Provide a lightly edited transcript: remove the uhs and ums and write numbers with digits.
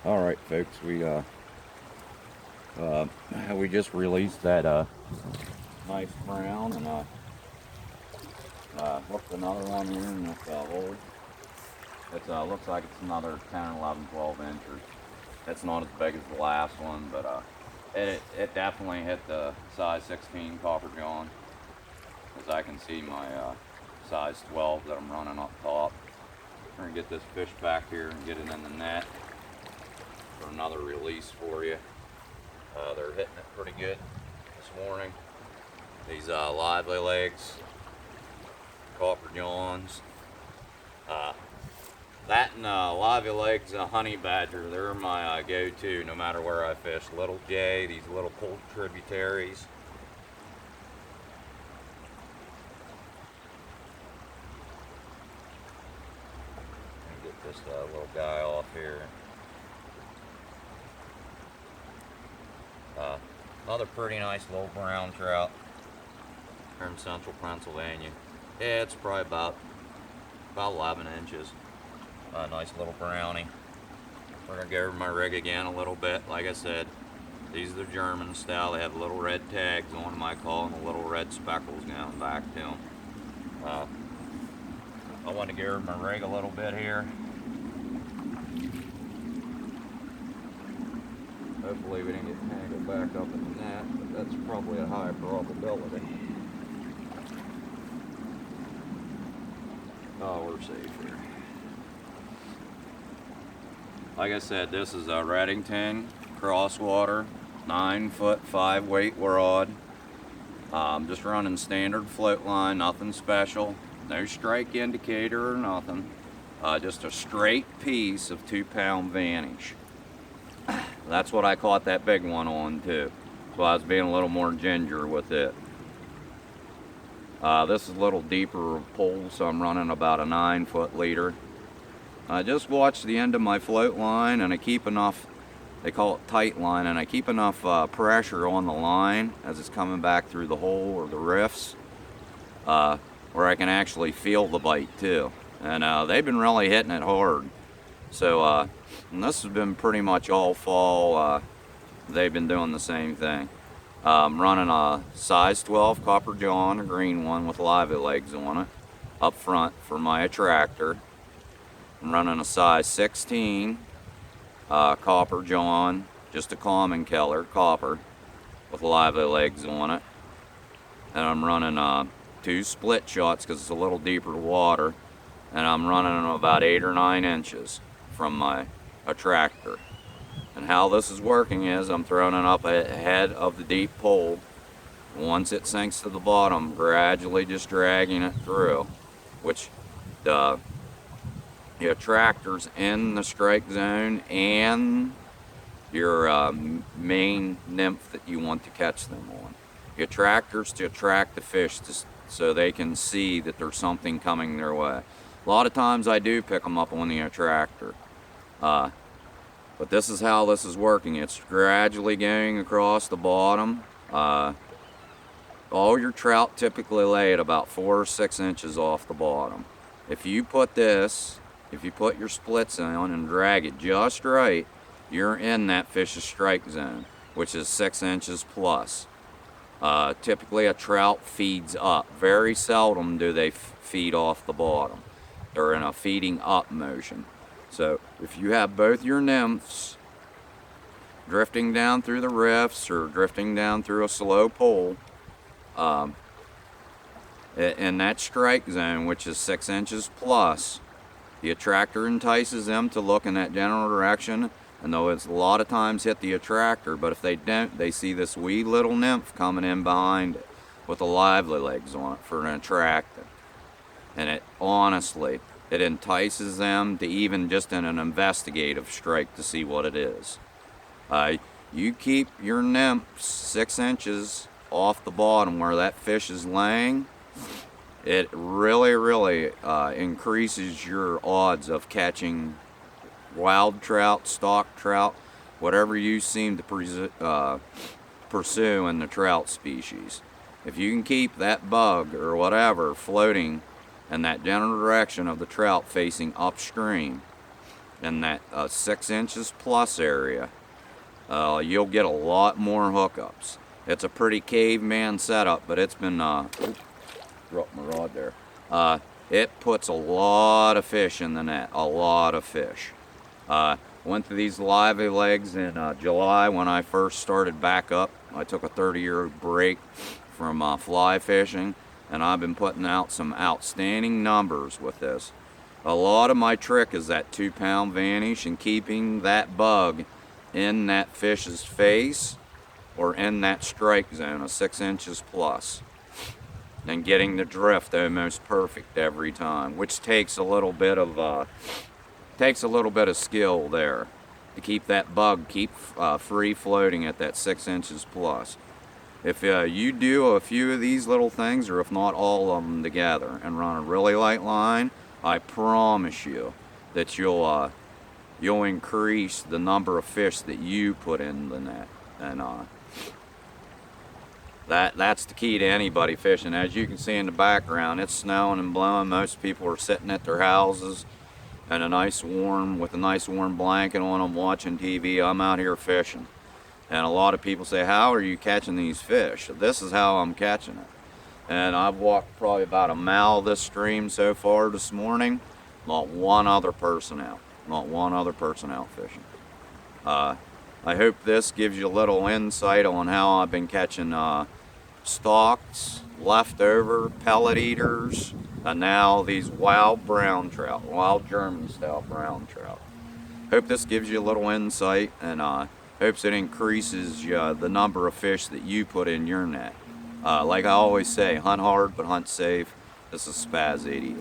All right, folks, we just released that nice brown, and hooked another one here in this hole. It looks like it's another 10, 11, 12 inches. It's not as big as the last one, but it definitely hit the size 16 copper john, as I can see my size 12 that I'm running up top. We're gonna get this fish back here and get it in the net for another release for you. They're hitting it pretty good this morning. These lively legs, copper johns. That and lively legs, honey badger, they're my go-to no matter where I fish. Little J, these little cold tributaries. Get this little guy off here. Another pretty nice little brown trout here in central Pennsylvania. Yeah, it's probably about 11 inches. Nice little brownie. We're gonna go over my rig again a little bit. Like I said, these are the German style. They have little red tags on them, I call them, the little red speckles down back to them. I want to go over my rig a little bit here. Hopefully we didn't get tangled back up in the net, but that's probably a high probability. Oh, we're safe here. Like I said, this is a Reddington crosswater, 9-foot 5-weight rod. Just running standard float line, nothing special. No strike indicator or nothing. Just a straight piece of 2-pound Vanish. That's what I caught that big one on too. So I was being a little more ginger with it. This is a little deeper pull, so I'm running about a 9-foot leader. I just watch the end of my float line, and I keep enough, they call it tight line, and I keep enough pressure on the line as it's coming back through the hole or the rifts, where I can actually feel the bite too. And they've been really hitting it hard. So and this has been pretty much all fall. They've been doing the same thing. I'm running a size 12 copper john, a green one with lively legs on it, up front for my attractor. I'm running a size 16 copper john, just a common color, copper, with lively legs on it. And I'm running 2 split shots because it's a little deeper water, and I'm running them about 8 or 9 inches from my attractor. And how this is working is I'm throwing it up ahead of the deep pole. Once it sinks to the bottom, gradually just dragging it through, which the attractor's in the strike zone and your main nymph that you want to catch them on. The attractor's to attract the fish so they can see that there's something coming their way. A lot of times I do pick them up on the attractor. But this is how this is working. It's gradually going across the bottom. All your trout typically lay at about 4 or 6 inches off the bottom. If you put your splits on and drag it just right, you're in that fish's strike zone, which is 6 inches plus. Typically a trout feeds up. Very seldom do they feed off the bottom. They're in a feeding up motion. So if you have both your nymphs drifting down through the rifts or drifting down through a slow pole, in that strike zone, which is 6 inches plus, the attractor entices them to look in that general direction, and though it's a lot of times hit the attractor, but if they don't, they see this wee little nymph coming in behind it with the lively legs on it for an attractor. And it honestly, it entices them to even just in an investigative strike to see what it is. You keep your nymphs 6 inches off the bottom where that fish is laying, it really increases your odds of catching wild trout, stock trout, whatever you seem to pursue in the trout species. If you can keep that bug or whatever floating in that general direction of the trout facing upstream, in that 6 inches plus area, you'll get a lot more hookups. It's a pretty caveman setup, but it's been, dropped my rod there. It puts a lot of fish in the net, a lot of fish. Went to these lively legs in July when I first started back up. I took a 30-year break from fly fishing, and I've been putting out some outstanding numbers with this. A lot of my trick is that 2-pound vanish and keeping that bug in that fish's face or in that strike zone of 6 inches plus, and getting the drift almost perfect every time, which takes a little bit of skill there to keep that bug free floating at that 6 inches plus. If you do a few of these little things, or if not all of them together, and run a really light line, I promise you that you'll increase the number of fish that you put in the net. And that's the key to anybody fishing. As you can see in the background, it's snowing and blowing. Most people are sitting at their houses and with a nice warm blanket on them, watching TV. I'm out here fishing. And a lot of people say, how are you catching these fish? This is how I'm catching it. And I've walked probably about a mile this stream so far this morning. Not one other person out. Not one other person out fishing. I hope this gives you a little insight on how I've been catching stalks, leftover, pellet eaters, and now these wild brown trout, wild German style brown trout. Hope this gives you a little insight, and hopes it increases the number of fish that you put in your net. Like I always say, hunt hard but hunt safe. This is Spaz 88.